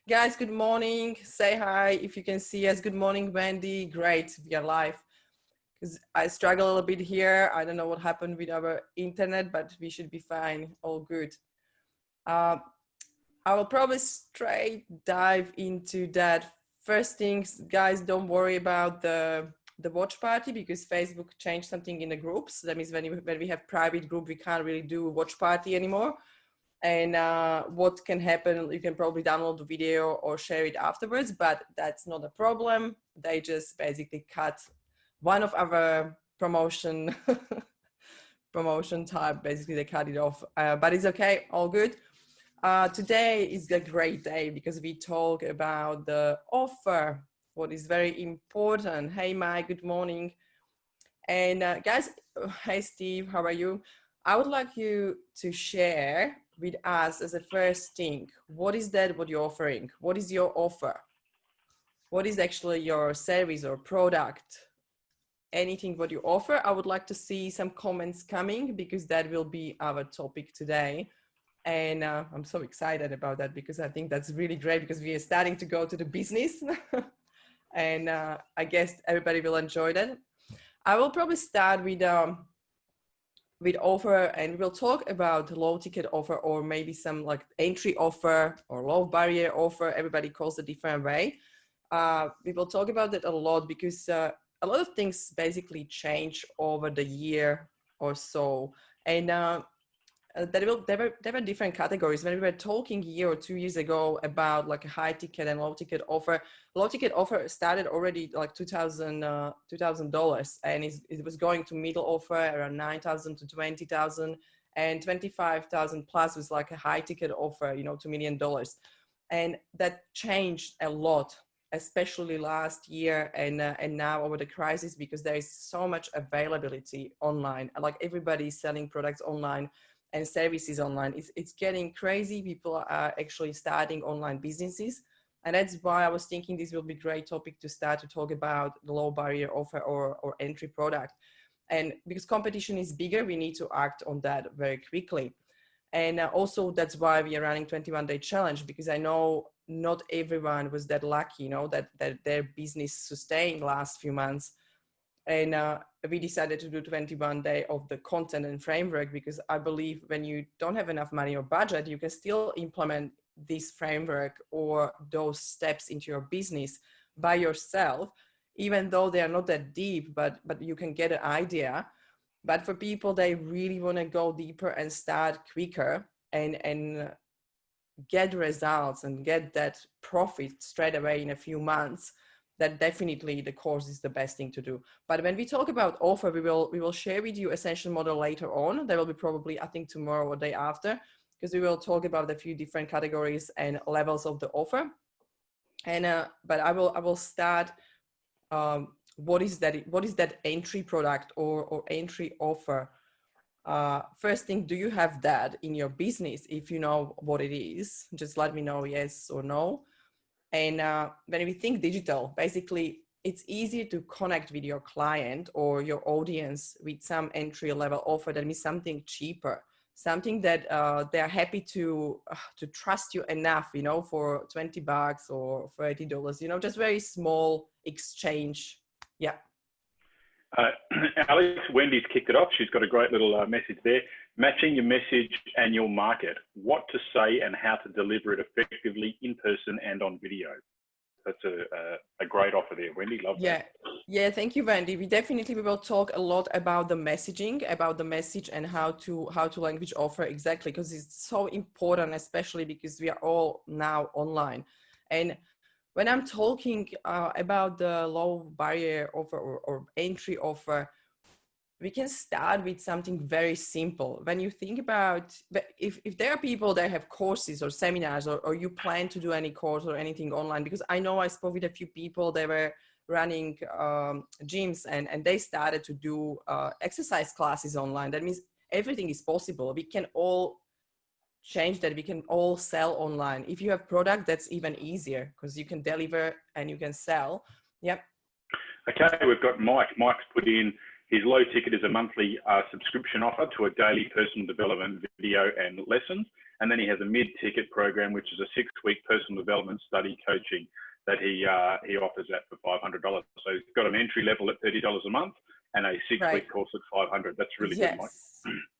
Guys, good morning. Say hi if you can see us. Good morning, Wendy. Great, we are live. Because I struggle a little bit here. I don't know what happened with our internet, but we should be fine. All good. I will probably straight dive into that. First things, guys, don't worry about the watch party because Facebook changed something in the groups. That means when we have private group, we can't really do watch party anymore. And what can happen, you can probably download the video or share it afterwards, but that's not a problem. They just basically cut one of our promotion type. Basically they cut it off, but it's okay, all good. Today is a great day because we talk about the offer, what is very important. Hey Mike, good morning. And guys, hey Steve, how are you? I would like you to share with us as a first thing, what is that what you're offering? What is your offer? What is actually your service or product? Anything what you offer? I would like to see some comments coming because that will be our topic today. And I'm so excited about that because I think that's really great because we are starting to go to the business and I guess everybody will enjoy that. I will probably start with offer, and we'll talk about low ticket offer or maybe some like entry offer or low barrier offer. Everybody calls it a different way. We will talk about it a lot because a lot of things basically change over the year or so. And there were different categories. When we were talking a year or 2 years ago about like a high ticket and low ticket offer, low ticket offer started already like $2,000 and it was going to middle offer around 9,000 to 20,000, and 25,000 plus was like a high ticket offer, $2 million. And that changed a lot, especially last year and now over the crisis, because there is so much availability online. Like everybody is selling products online and services online. It's getting crazy. People are actually starting online businesses. And that's why I was thinking this will be a great topic to start to talk about the low barrier offer or entry product. And because competition is bigger, we need to act on that very quickly. And also that's why we are running 21-day challenge, because I know not everyone was that lucky, that their business sustained last few months. And we decided to do 21 day of the content and framework, because I believe when you don't have enough money or budget, you can still implement this framework or those steps into your business by yourself, even though they are not that deep, but you can get an idea. But for people, they really want to go deeper and start quicker and get results and get that profit straight away in a few months, that definitely the course is the best thing to do. But when we talk about offer, we will share with you Essential Model later on. There will be probably, I think, tomorrow or day after, because we will talk about a few different categories and levels of the offer. And but I will start. What is that entry product or entry offer? First thing, do you have that in your business? If you know what it is, just let me know yes or no. And when we think digital, basically it's easier to connect with your client or your audience with some entry level offer that means something cheaper, something that they're happy to trust you enough, for $20 or $30, just very small exchange. Yeah. Alex, Wendy's kicked it off. She's got a great little message there. Matching your message and your market, what to say and how to deliver it effectively in person and on video. That's a great offer there, Wendy. Love that. Yeah. Thank you, Wendy. We will talk a lot about the messaging, about the message and how to language offer exactly, because it's so important, especially because we are all now online. And when I'm talking about the low barrier offer or entry offer, we can start with something very simple. When you think about, if there are people that have courses or seminars or you plan to do any course or anything online, because I know I spoke with a few people, they were running gyms and they started to do exercise classes online. That means everything is possible. We can all change that. We can all sell online. If you have product, that's even easier because you can deliver and you can sell. Yep. Okay, we've got Mike. Mike's put in his low ticket is a monthly subscription offer to a daily personal development video and lessons. And then he has a mid-ticket program, which is a 6-week personal development study coaching that he offers that for $500. So he's got an entry level at $30 a month and a 6-week course at $500. That's really good, Mike.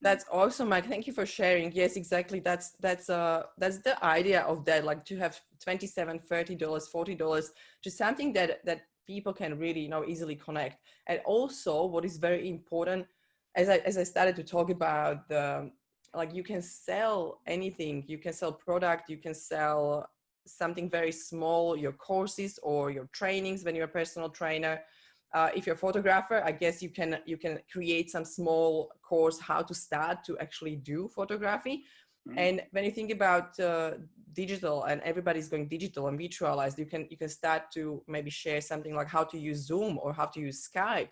That's awesome, Mike. Thank you for sharing. Yes, exactly. That's the idea of that, like to have $27, $30, $40, just something that people can really, you know, easily connect. And also what is very important, as I started to talk about, like you can sell anything. You can sell product, you can sell something very small, your courses or your trainings when you're a personal trainer. If you're a photographer, I guess you can create some small course how to start to actually do photography. Mm-hmm. And when you think about digital, and everybody's going digital and virtualized, you can start to maybe share something like how to use Zoom or how to use Skype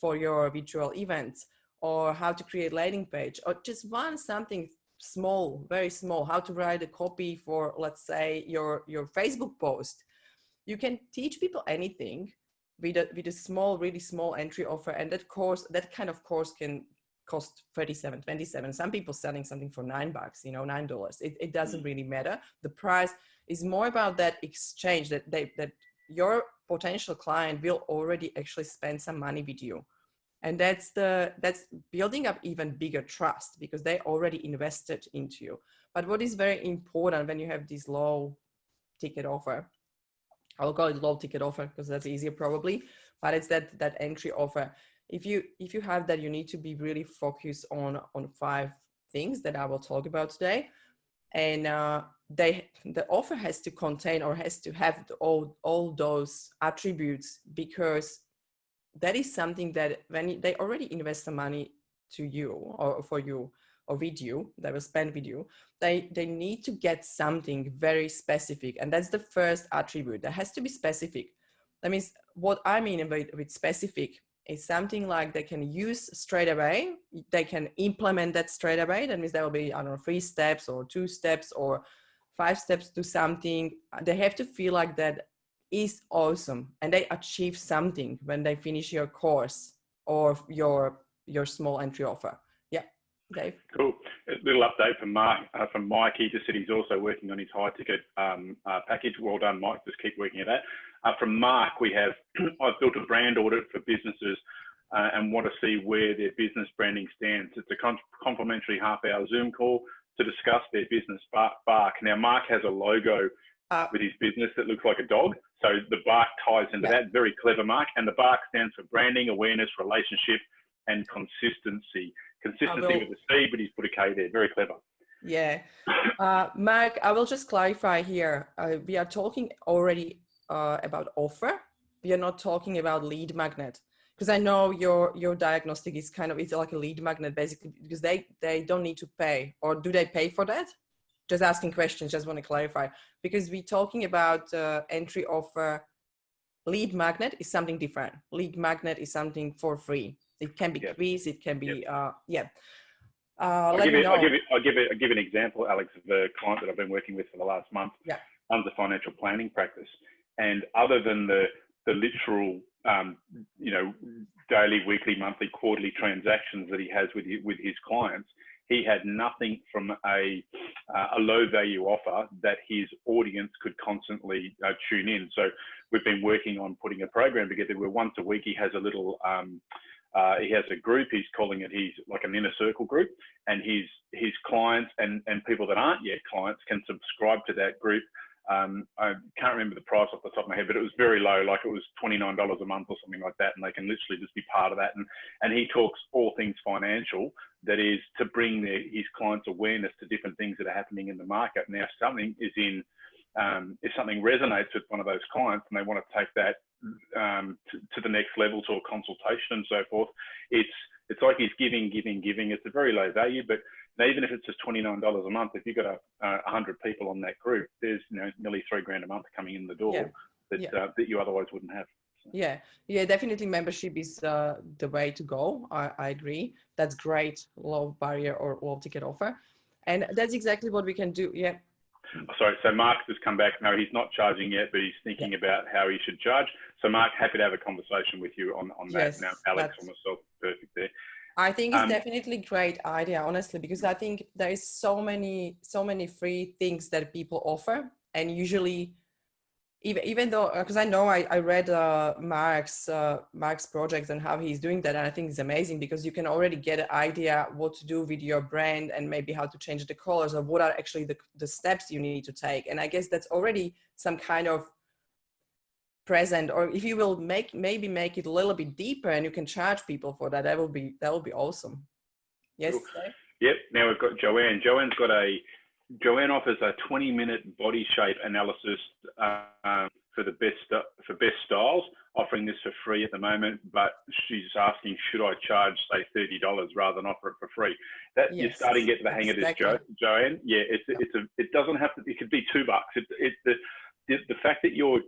for your virtual events, or how to create landing page, or just something small, very small, how to write a copy for, let's say, your Facebook post. You can teach people anything with a small, really small entry offer. And that kind of course can cost $37, $27. Some people selling something for $9, you know, $9. It doesn't really matter. The price is more about that exchange, that your potential client will already actually spend some money with you. And that's building up even bigger trust, because they already invested into you. But what is very important when you have this low ticket offer, I'll call it low ticket offer because that's easier probably, but it's that entry offer. If you have that, you need to be really focused on 5 things that I will talk about today. And the offer has to contain, or has to have all those attributes, because that is something that when they already invest the money to you or for you or with you, they will spend with you, they need to get something very specific. And that's the first attribute. That has to be specific. That means, what I mean with specific is something like they can use straight away. They can implement that straight away. That means there will be, I don't know, 3 steps or 2 steps or 5 steps to something. They have to feel like that is awesome, and they achieve something when they finish your course or your small entry offer. Yeah, Dave. Cool. A little update from Mark. From Mike, he just said he's also working on his high ticket package. Well done, Mike. Just keep working at that. From Mark, we have I've built a brand audit for businesses and want to see where their business branding stands. It's a complimentary half-hour Zoom call to discuss their business bark. Now, Mark has a logo with his business that looks like a dog. So the bark ties into that. Very clever, Mark. And the bark stands for branding, awareness, relationship, and consistency. Consistency with a C, but he's put a K there. Very clever. Yeah. Mark, I will just clarify here. We are talking already about offer. We are not talking about lead magnet. Because I know your diagnostic is it's like a lead magnet, basically, because they don't need to pay. Or do they pay for that? Just asking questions, just want to clarify. Because we're talking about entry offer. Lead magnet is something different. Lead magnet is something for free. It can be quiz, it can be, I'll give an example, Alex, of a client that I've been working with for the last month. Yeah. Runs a financial planning practice. And other than the literal, daily, weekly, monthly, quarterly transactions that he has with his clients, he had nothing from a low value offer that his audience could constantly tune in. So we've been working on putting a program together where once a week he has a little, he has a group, he's calling it, he's like an inner circle group, and his clients and people that aren't yet clients can subscribe to that group. I can't remember the price off the top of my head, but it was very low, like it was $29 a month or something like that, and they can literally just be part of that. And he talks all things financial, that is to bring his clients' awareness to different things that are happening in the market. Now, something if something resonates with one of those clients and they want to take that to the next level, to a consultation and so forth, it's like he's giving. It's a very low value, but even if it's just $29 a month, if you've got 100 people on that group, there's nearly $3,000 a month coming in the door that you otherwise wouldn't have. So. Yeah, definitely membership is the way to go. I agree. That's great, low barrier or low ticket offer, and that's exactly what we can do. Yeah. Sorry, so Mark's just come back. No, he's not charging yet, but he's thinking about how he should charge. So Mark, happy to have a conversation with you on that. Now, Alex or myself, perfect there. I think it's definitely a great idea, honestly, because I think there is so many free things that people offer, and usually, even though, because I know I read Mark's projects and how he's doing that, and I think it's amazing because you can already get an idea what to do with your brand and maybe how to change the colors, or what are actually the steps you need to take. And I guess that's already some kind of present, or if you will maybe make it a little bit deeper and you can charge people for that, that will be awesome. Yes. Cool. Yep. Now we've got Joanne. Joanne offers a 20-minute body shape analysis for best styles, offering this for free at the moment, but she's asking, should I charge, say, $30 rather than offer it for free? That yes, you're starting to get the hang of this, Joanne. Yeah, it doesn't have to. It could be $2. The fact that you're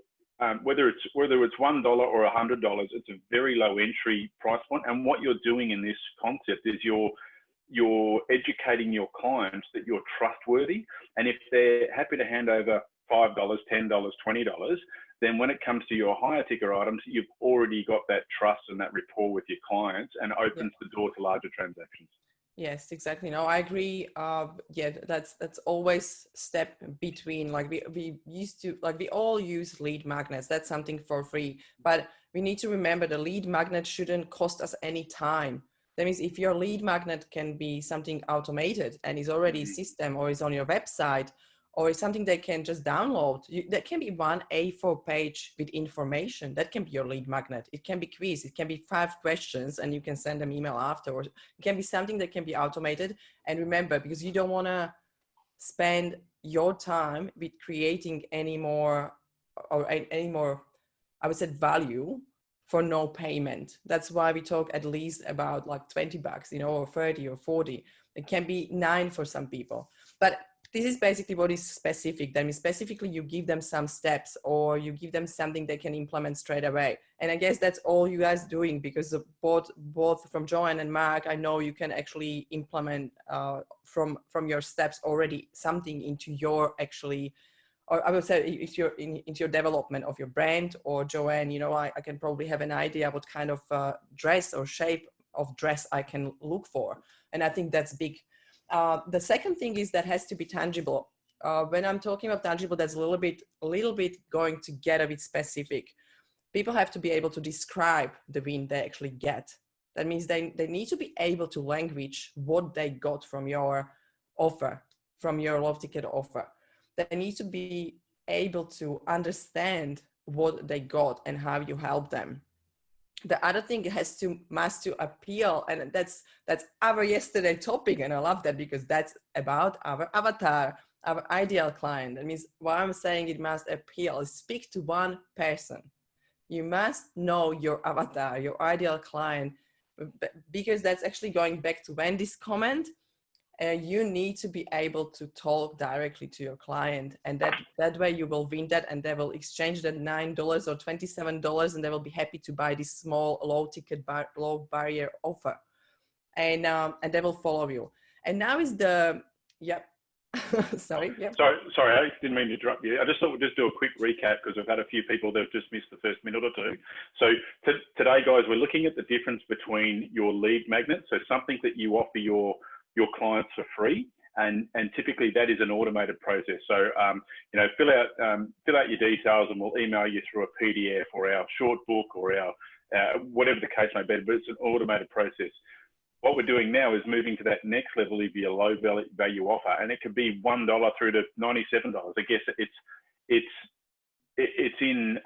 whether it's $1 or $100, it's a very low entry price point. And what you're doing in this concept is you're educating your clients that you're trustworthy. And if they're happy to hand over $5, $10, $20, then when it comes to your higher ticker items, you've already got that trust and that rapport with your clients, and opens the door to larger transactions. Yes, exactly. No, I agree. Yeah, that's always step between. Like we used to, like we all use lead magnets. That's something for free, but we need to remember the lead magnet shouldn't cost us any time. That means if your lead magnet can be something automated and is already a system, or is on your website, or is something they can just download, that can be one A4 page with information. That can be your lead magnet. It can be quiz. It can be 5 questions and you can send them email afterwards. It can be something that can be automated. And remember, because you don't want to spend your time with creating any more, I would say, value for no payment. That's why we talk at least about like $20, or 30 or 40. It can be 9 for some people, but this is basically what is specific. That means specifically you give them some steps, or you give them something they can implement straight away. And I guess that's all you guys doing, because of both from Joanne and Mark, I know you can actually implement from your steps already something into your actually, or I would say if you're into your development of your brand. Or Joanne, I can probably have an idea what kind of dress or shape of dress I can look for. And I think that's big. The second thing is that has to be tangible. When I'm talking about tangible, that's a little bit going to get a bit specific. People have to be able to describe the win they actually get. That means they need to be able to language what they got from your offer, from your low ticket offer. They need to be able to understand what they got and how you help them. The other thing must to appeal, and that's our yesterday topic, and I love that because that's about our avatar, our ideal client. That means what I'm saying, it must appeal. Speak to one person. You must know your avatar, your ideal client, because that's actually going back to Wendy's comment. You need to be able to talk directly to your client, and that way you will win that, and they will exchange that $9 or $27, and they will be happy to buy this small low ticket low barrier offer, and they will follow you. And now is the sorry, sorry, Alex, didn't mean to interrupt you. I just thought we'd just do a quick recap, because we've had a few people that have just missed the first minute or two. So today, guys, we're looking at the difference between your lead magnet, so something that you offer your clients for free, and typically that is an automated process. So fill out your details, and we'll email you through a PDF or our short book or our whatever the case may be, but it's an automated process. What we're doing now is moving to that next level of your low value offer, and it could be $1 through to $97. I guess it's in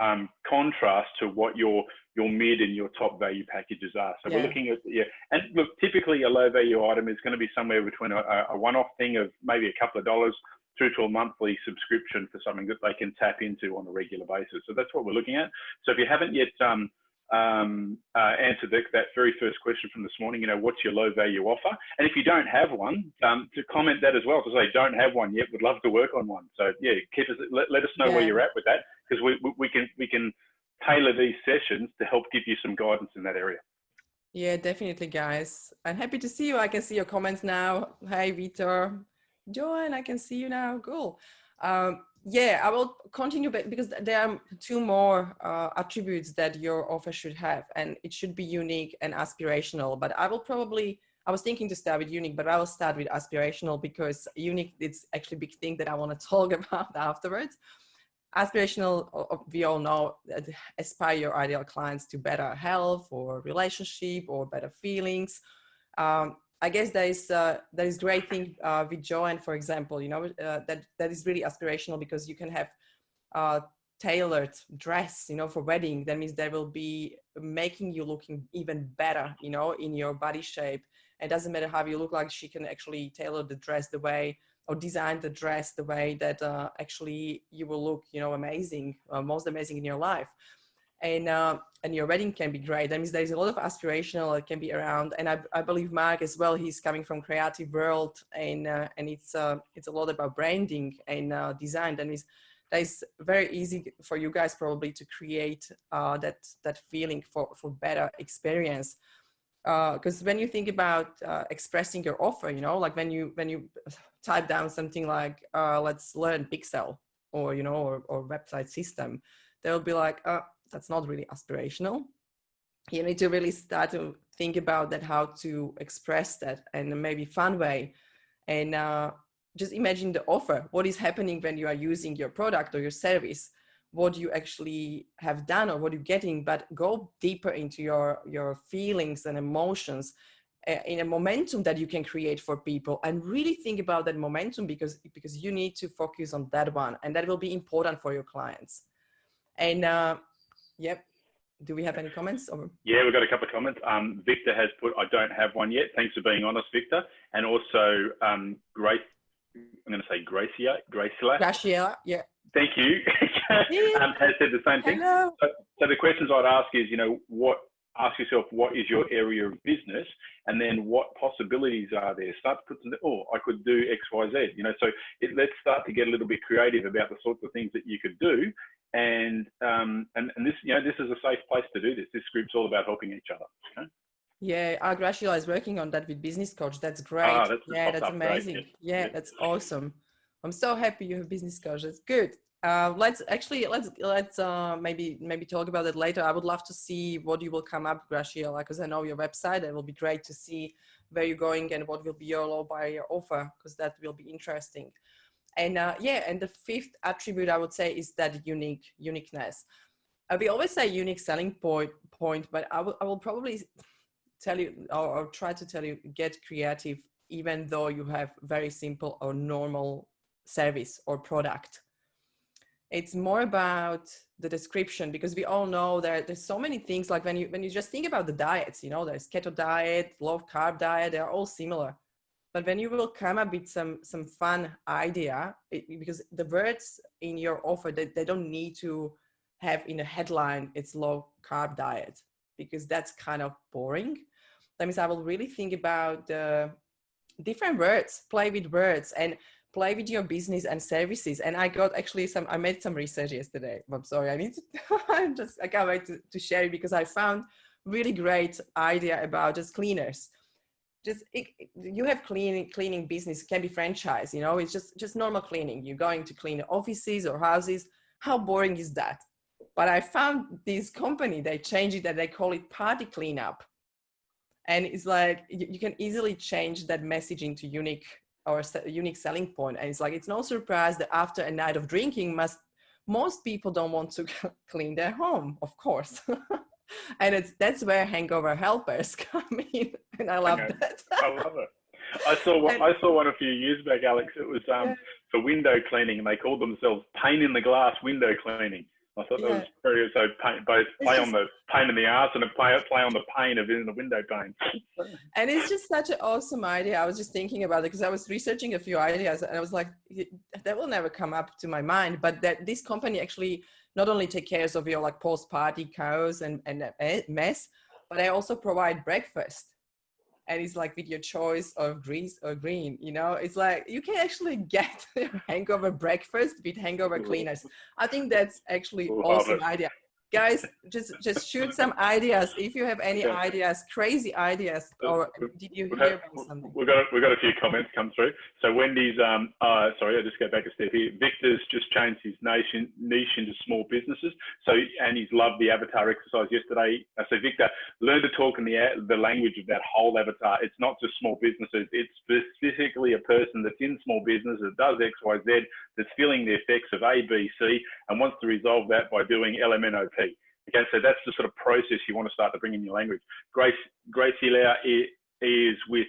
contrast to what your mid and your top value packages are. So we're looking at, and look, typically a low value item is going to be somewhere between a one-off thing of maybe a couple of dollars through to a monthly subscription for something that they can tap into on a regular basis. So that's what we're looking at. So if you haven't yet answered that very first question from this morning, what's your low value offer? And if you don't have one, to comment that as well, to say don't have one yet, would love to work on one. So yeah, let us know where you're at with that, because we can tailor these sessions to help give you some guidance in that area. Yeah, definitely, guys. I'm happy to see you. I can see your comments now. Hi, Vitor. Joanne, I can see you now. Cool. Yeah, I will continue because there are two more attributes that your offer should have, and it should be unique and aspirational. But I was thinking to start with unique, but I will start with aspirational because unique, it's actually a big thing that I want to talk about afterwards. Aspirational, we all know, aspire your ideal clients to better health or relationship or better feelings. I guess there is great thing with Joanne, for example, that is really aspirational because you can have tailored dress, for wedding. That means they will be making you looking even better, in your body shape. It doesn't matter how you look like, she can actually tailor the dress the way or design the dress the way that actually you will look, amazing, most amazing in your life. And your wedding can be great. That means there's a lot of aspirational that can be around. And I believe Mark as well, he's coming from creative world, and it's a lot about branding and design. That means that is very easy for you guys probably to create that feeling for better experience. Because when you think about expressing your offer, like when you type down something like let's learn Pixel or website system, they'll be like, that's not really aspirational. You need to really start to think about that, how to express that in a maybe fun way. And just imagine the offer. What is happening when you are using your product or your service? What you actually have done or what you're getting, but go deeper into your feelings and emotions in a momentum that you can create for people, and really think about that momentum because you need to focus on that one, and that will be important for your clients. And yep. Do we have any comments? Or? Yeah, we've got a couple of comments. Victor has put, I don't have one yet. Thanks for being honest, Victor. And also Grace, I'm going to say Graciela. Yeah. Thank you. Has said the same thing. Hello. So the questions I'd ask is, ask yourself, what is your area of business? And then what possibilities are there? Start to put some, I could do X, Y, Z, so let's start to get a little bit creative about the sorts of things that you could do. And this, this is a safe place to do this. This group's all about helping each other. Okay? Yeah, our Graciela is working on that with Business Coach. That's great. That's amazing. Great. Yeah, that's awesome. I'm so happy you have Business Coach. That's good. Let's maybe talk about it later. I would love to see what you will come up, Graciela, because I know your website. It will be great to see where you're going and what will be your low barrier offer, because that will be interesting. And and the fifth attribute I would say is that uniqueness. We always say unique selling point, but I will probably tell you or try to tell you, get creative, even though you have very simple or normal service or product. It's more about the description, because we all know there's so many things. Like when you just think about the diets, there's keto diet, low carb diet, they're all similar. But when you will come up with some fun idea, because the words in your offer, they don't need to have in a headline, it's low carb diet, because that's kind of boring. That means I will really think about the different words, play with words and play with your business and services. And I got actually I made some research yesterday. I'm sorry, I can't wait to share it, because I found really great idea about just cleaners. You have cleaning business, can be franchise, it's just normal cleaning. You're going to clean offices or houses. How boring is that? But I found this company, they changed it and they call it party cleanup. And it's like, you can easily change that message into unique selling point. And it's like, it's no surprise that after a night of drinking, most people don't want to clean their home, of course. And that's where hangover helpers come in, and I love that. I love it. I saw one a few years back, Alex. It was for window cleaning, and they called themselves pain in the glass window cleaning. I thought that was very, so both play on the pain in the arse and play on the pain of in the window pane. And it's just such an awesome idea. I was just thinking about it because I was researching a few ideas, and I was like, that will never come up to my mind. But that this company actually not only take care of your like post-party chaos and mess, but I also provide breakfast. And it's like with your choice of grease or green, it's like you can actually get your hangover breakfast with hangover cleaners. I think that's actually awesome idea. guys, just shoot some ideas. If you have any Okay. ideas, crazy ideas, or did you We've hear had- about something? We've got a few comments come through. So Wendy's, sorry, I'll just go back a step here. Victor's just changed his niche into small businesses. So, and he's loved the avatar exercise yesterday. So Victor, learn to talk in the language of that whole avatar. It's not just small businesses. It's specifically a person that's in small business that does X, Y, Z, that's feeling the effects of A, B, C, and wants to resolve that by doing LMNOP. Okay, so that's the sort of process you want to start to bring in your language. Grace Hilaire is with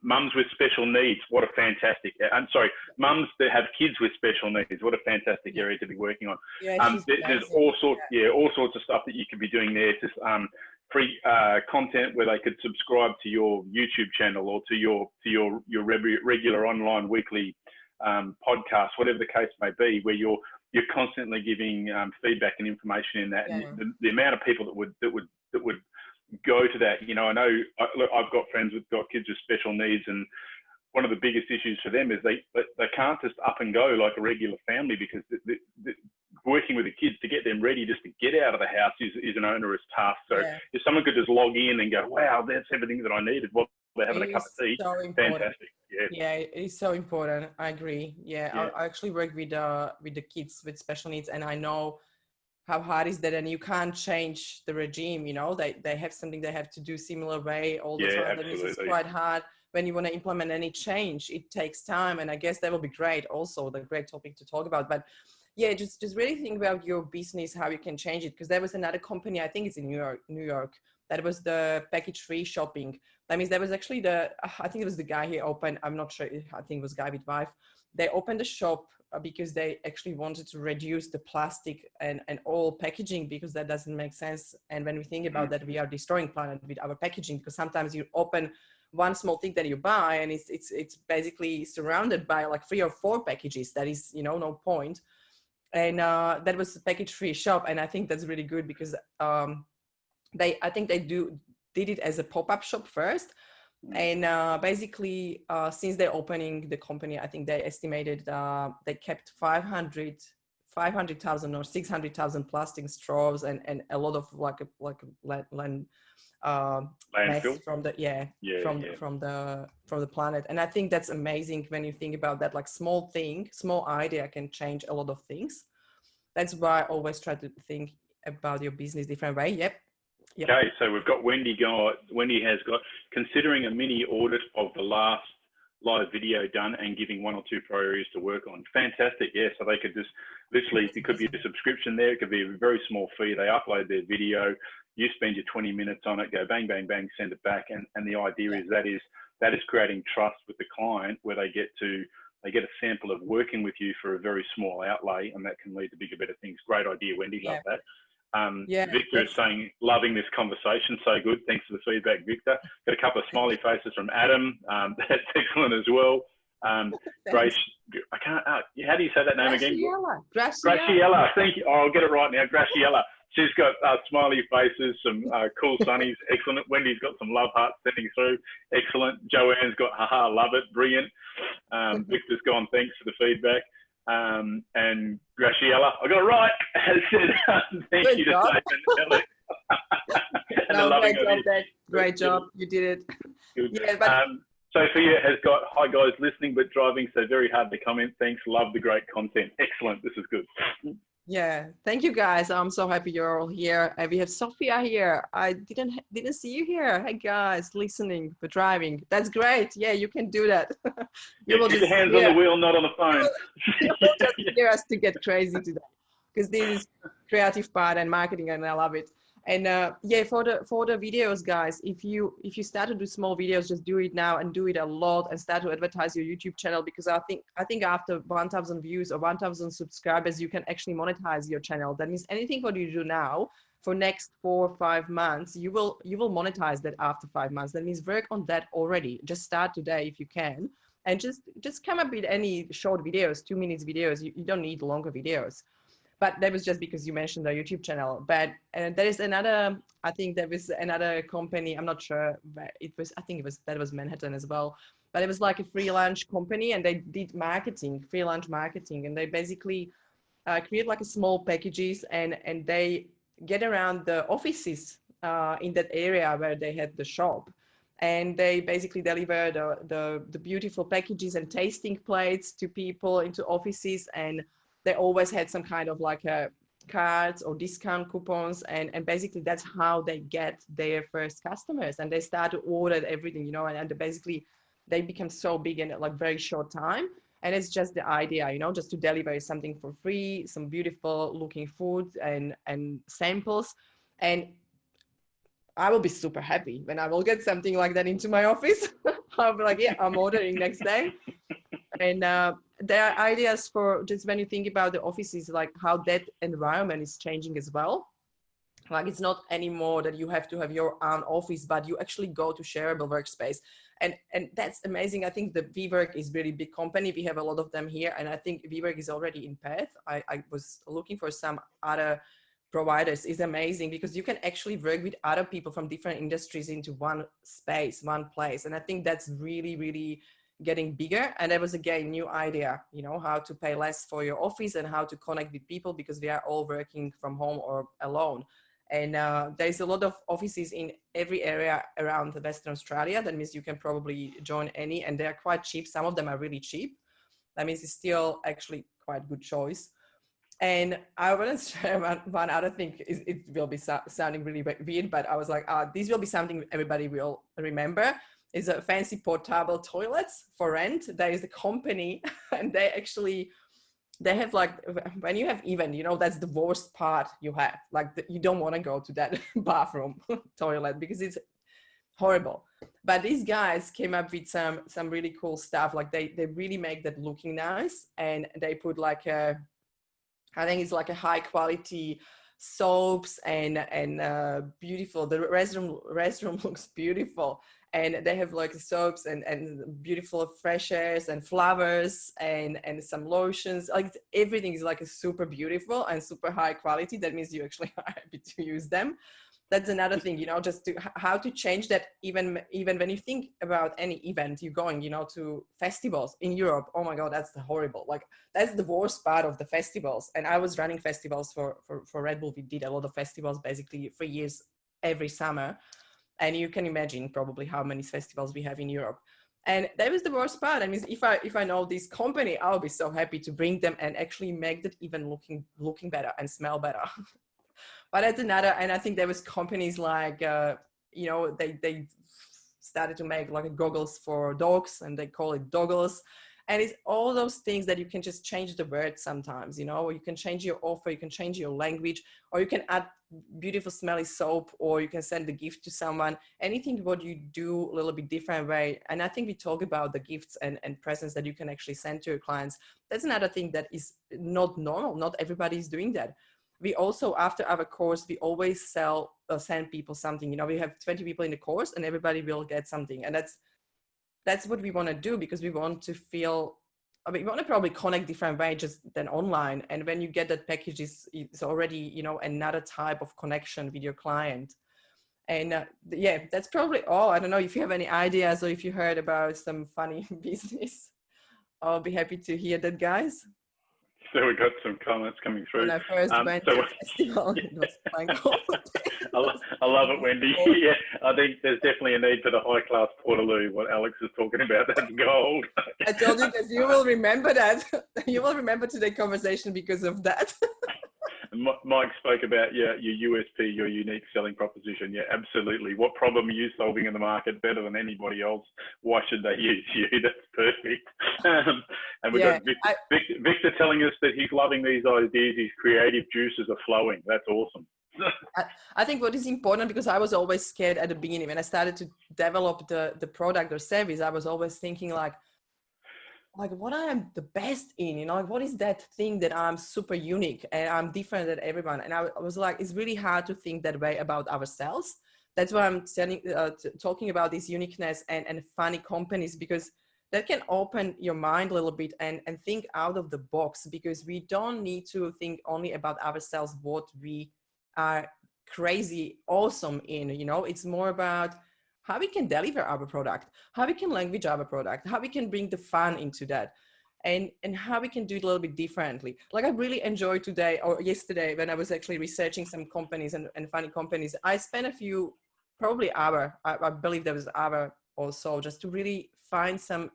mums with special needs. What a fantastic, I'm sorry, mums that have kids with special needs. What a fantastic area to be working on. Yeah, There's all sorts of stuff that you could be doing there. Just free content where they could subscribe to your YouTube channel or to your regular online weekly podcast, whatever the case may be, where you're constantly giving feedback and information in that. Yeah. And the amount of people that would go to that, you know, I know I've got friends who've got kids with special needs, and one of the biggest issues for them is they can't just up and go like a regular family, because working with the kids to get them ready just to get out of the house is an onerous task. So if someone could just log in and go, wow, that's everything that I needed while they're having a cup of tea, so fantastic. Yeah, it's so important. I agree. Yeah. I actually work with the kids with special needs, and I know how hard is that, and you can't change the regime. You know, they have something they have to do similar way all the time. That means it's quite hard when you want to implement any change. It takes time, and I guess that will be great. Also, the great topic to talk about. But yeah, just really think about your business, how you can change it. Because there was another company, I think it's in New York. That was the package free shopping. That means there was actually I think it was the guy he opened. I'm not sure. I think it was guy with wife. They opened a shop because they actually wanted to reduce the plastic and all packaging, because that doesn't make sense. And when we think about that, we are destroying planet with our packaging, because sometimes you open one small thing that you buy and it's basically surrounded by like 3 or 4 packages. That is, you know, no point. And that was a package free shop. And I think that's really good, because I think they did it as a pop-up shop first. And basically, since they're opening the company, I think they estimated they kept 500,000 or 600,000 plastic straws and a lot of landfill from the planet. And I think that's amazing when you think about that. Like small idea can change a lot of things. That's why I always try to think about your business different way. Yep. Okay, so we've got Wendy has got considering a mini audit of the last live video done and giving 1 or 2 priorities to work on. Fantastic. Yeah, so they could just literally, it could be a subscription there, it could be a very small fee. They upload their video, you spend your 20 minutes on it, go bang, bang, bang, send it back. And the idea is that is creating trust with the client, where they get a sample of working with you for a very small outlay, and that can lead to bigger, better things. Great idea, Wendy. Love that. Victor is saying, loving this conversation. So good. Thanks for the feedback, Victor. Got a couple of smiley faces from Adam. That's excellent as well. Grace, I can't, how do you say that name again? Graciela. Thank you. Oh, I'll get it right now. Graciela. She's got smiley faces, some cool sunnies. Excellent. Wendy's got some love hearts sending through. Excellent. Joanne's got, haha, love it. Brilliant. Victor's gone, thanks for the feedback. And Graciela, I got it right. Thank you to Nathan. Great job. You did it. Good. Yeah, but Sophia has got, hi guys, listening but driving, so very hard to comment. Thanks. Love the great content. Excellent. This is good. Yeah, thank you guys. I'm so happy you're all here. And we have Sophia here. I didn't see you here. Hey guys, listening but driving. That's great. Yeah, you can do that. You will just hands on the wheel, not on the phone. You will just hear us to get crazy today, because this is creative part and marketing, and I love it. And yeah, for the videos, guys, if you start to do small videos, just do it now and do it a lot and start to advertise your YouTube channel, because I think after 1,000 views or 1,000 subscribers, you can actually monetize your channel. That means anything what you do now for next 4 or 5 months, you will monetize that after 5 months. That means work on that already. Just start today if you can, and just come up with any short videos, 2 minutes videos. You don't need longer videos. But that was just because you mentioned the YouTube channel. But there is another, I think there was another company, I'm not sure, but that was Manhattan as well. But it was like a free lunch company, and they did free lunch marketing. And they basically create like a small packages, and they get around the offices in that area where they had the shop. And they basically deliver the beautiful packages and tasting plates to people into offices. And they always had some kind of like a cards or discount coupons. And basically that's how they get their first customers. And they start to order everything, you know, and basically they become so big in like very short time. And it's just the idea, you know, just to deliver something for free, some beautiful looking food and samples. And I will be super happy when I will get something like that into my office. I'll be like, yeah, I'm ordering next day. And there are ideas for just when you think about the offices, like how that environment is changing as well. Like it's not anymore that you have to have your own office, but you actually go to shareable workspace. And that's amazing. I think the WeWork is really big company. We have a lot of them here. And I think WeWork is already in Perth. I was looking for some other providers. Is amazing because you can actually work with other people from different industries into one space, one place. And I think that's really, really getting bigger. And that was again new idea, you know, how to pay less for your office and how to connect with people because we are all working from home or alone. And there's a lot of offices in every area around Western Australia. That means you can probably join any, and they're quite cheap. Some of them are really cheap. That means it's still actually quite good choice. And I want to share one other thing. It will be sounding really weird, but I was like, this will be something everybody will remember. Is a fancy portable toilets for rent. There is a company, and they have like, when you have event, you know, that's the worst part you have. Like you don't want to go to that bathroom toilet because it's horrible. But these guys came up with some really cool stuff. Like they really make that looking nice, and they put like I think it's like a high quality soaps and beautiful. The restroom looks beautiful, and they have like soaps and beautiful fresh airs and flowers and some lotions. Like everything is like a super beautiful and super high quality. That means you actually are happy to use them. That's another thing, you know, just to how to change that even when you think about any event you're going, you know, to festivals in Europe. Oh my God, that's the horrible. Like that's the worst part of the festivals. And I was running festivals for Red Bull. We did a lot of festivals, basically 3 years every summer. And you can imagine probably how many festivals we have in Europe. And that was the worst part. I mean, if I know this company, I'll be so happy to bring them and actually make that even looking better and smell better. But that's another, and I think there was companies like, you know, they started to make like goggles for dogs and they call it doggles. And it's all those things that you can just change the word sometimes, you know, or you can change your offer, you can change your language, or you can add beautiful smelly soap, or you can send a gift to someone. Anything what you do a little bit different way. And I think we talk about the gifts and presents that you can actually send to your clients. That's another thing that is not normal. Not everybody is doing that. We also, after our course, we always send people something. You know, we have 20 people in the course and everybody will get something. And that's what we want to do because we want to feel, I mean, we want to probably connect different ways just than online. And when you get that package, it's already, you know, another type of connection with your client. And yeah, that's probably all. I don't know if you have any ideas or if you heard about some funny business. I'll be happy to hear that, guys. So we got some comments coming through. When I first went to the festival, it was fine. I love it, Wendy. Yeah, I think there's definitely a need for the high-class Portaloo, what Alex is talking about. That's gold. I told you because you will remember that. You will remember today's conversation because of that. Mike spoke about your USP, your unique selling proposition. Yeah, absolutely. What problem are you solving in the market better than anybody else? Why should they use you? That's perfect. And we've got Victor telling us that he's loving these ideas. His creative juices are flowing. That's awesome. I think what is important, because I was always scared at the beginning when I started to develop the product or service, I was always thinking like what I am the best in, you know, like what is that thing that I'm super unique and I'm different than everyone. And I was like, it's really hard to think that way about ourselves. That's why I'm talking about this uniqueness and funny companies, because that can open your mind a little bit and think out of the box, because we don't need to think only about ourselves, what we are crazy awesome in, you know. It's more about how we can deliver our product, how we can language our product, how we can bring the fun into that. and how we can do it a little bit differently. Like I really enjoyed today or yesterday when I was actually researching some companies and funny companies. I spent a few, probably hour, I believe there was an hour or so, just to really find some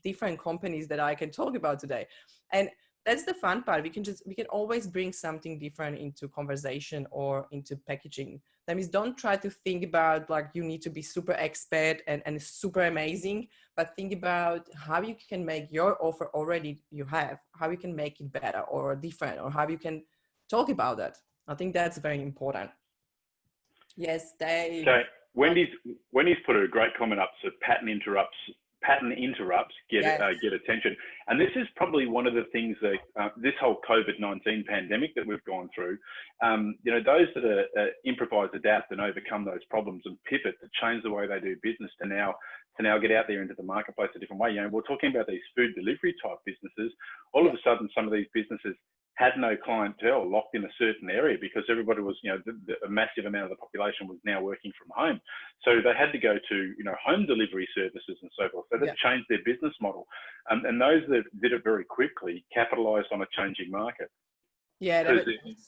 different companies that I can talk about today. And that's the fun part. We can always bring something different into conversation or into packaging. That means don't try to think about like you need to be super expert and super amazing, but think about how you can make your offer already you have, how you can make it better or different, or how you can talk about that. I think that's very important. Yes, Dave. So Wendy's put a great comment up. So pattern interrupts get attention, and this is probably one of the things that this whole COVID-19 pandemic that we've gone through. Those that improvise, adapt, and overcome those problems and pivot to change the way they do business to now get out there into the marketplace a different way. We're talking about these food delivery type businesses. All of a sudden, some of these businesses had no clientele, locked in a certain area because everybody was, a massive amount of the population was now working from home. So they had to go to, home delivery services and so forth. So that changed their business model. And those that did it very quickly capitalized on a changing market. Yeah,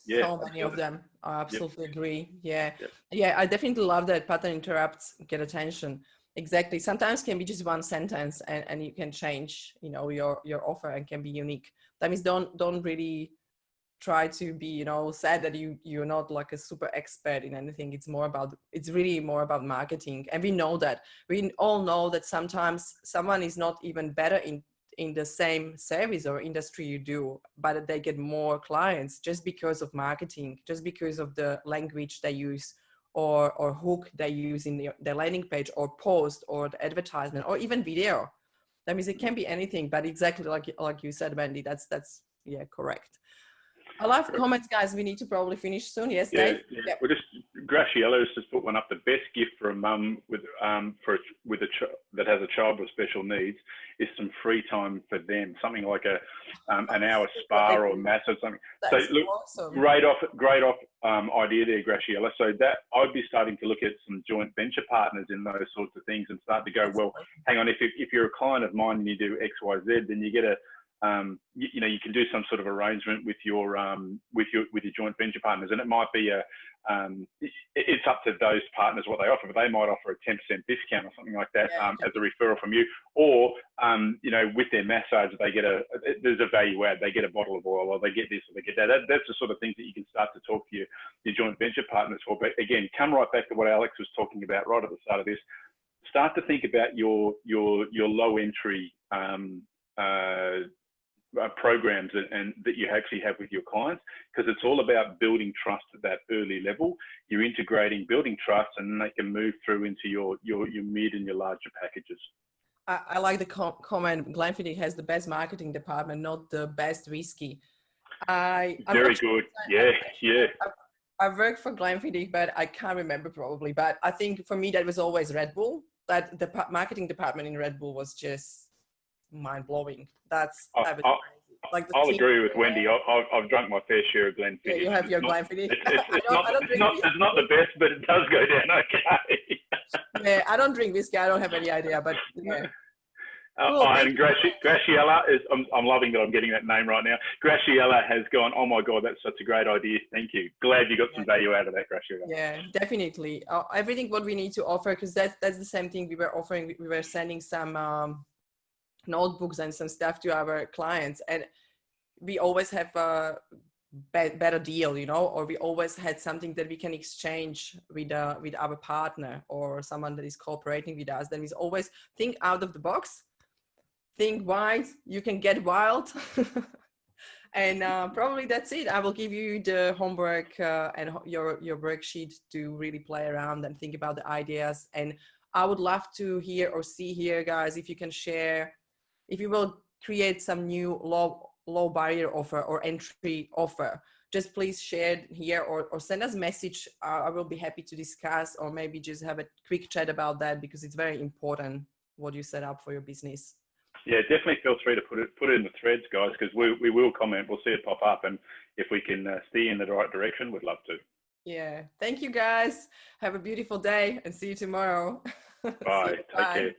so many of them. I absolutely agree. Yeah. I definitely love that pattern interrupts get attention. Exactly. Sometimes can be just one sentence and you can change, your offer and can be unique. That means don't really try to be, sad that you're not like a super expert in anything. It's really more about marketing. And we all know that sometimes someone is not even better in the same service or industry you do, but they get more clients just because of marketing, just because of the language they use or hook they use in their landing page or post or the advertisement or even video. That means it can be anything, but exactly like you said, Wendy, that's correct. I love comments, guys. We need to probably finish soon. Yes, Dave? Yeah. We're just, Graciela has just put one up. The best gift for a mum that has a child with special needs is some free time for them, something like an hour spa or massage or something. That's so look, awesome. Great off idea there, Graciela. So that I'd be starting to look at some joint venture partners in those sorts of things and start to go, hang on, if you're a client of mine and you do X, Y, Z, then you get you can do some sort of arrangement with your joint venture partners, and it might be it's up to those partners what they offer, but they might offer a 10% discount or something like that as a referral from you, or with their massage they get there's a value add, they get a bottle of oil, or they get this or they get that. That's the sort of things that you can start to talk to your joint venture partners for. But again, come right back to what Alex was talking about right at the start of this. Start to think about your low entry programs and that you actually have with your clients, because it's all about building trust at that early level. You're integrating, building trust, and then they can move through into your mid and your larger packages. I like the comment. Glenfiddich has the best marketing department, not the best whiskey. Very good. Yeah. I worked for Glenfiddich, but I can't remember probably. But I think for me that was always Red Bull. That the marketing department in Red Bull was just mind blowing. I'll agree with Wendy. I've drunk my fair share of Glenfiddich. Yeah, you have your Glenfiddich. It's not the best, but it does go down okay. Yeah, I don't drink whiskey. I don't have any idea, but yeah. Cool. And Graciela is, I'm loving that I'm getting that name right now. Graciela has gone, oh my God, that's such a great idea. Thank you. Glad you got some value out of that, Graciela. Yeah, definitely. Everything what we need to offer, because that's the same thing we were offering. We were sending some notebooks and some stuff to our clients, and we always have a better deal, or we always had something that we can exchange with our partner or someone that is cooperating with us. Then we always think out of the box, think wide, you can get wild. And probably that's it. I will give you the homework and your worksheet to really play around and think about the ideas. And I would love to hear or see here, guys, if you can share, if you will create some new low barrier offer or entry offer, just please share it here or send us a message. I will be happy to discuss, or maybe just have a quick chat about that, because it's very important what you set up for your business. Yeah, definitely feel free to put it in the threads, guys, because we will comment. We'll see it pop up, and if we can steer in the right direction, we'd love to. Yeah. Thank you, guys. Have a beautiful day and see you tomorrow. Bye. Take care.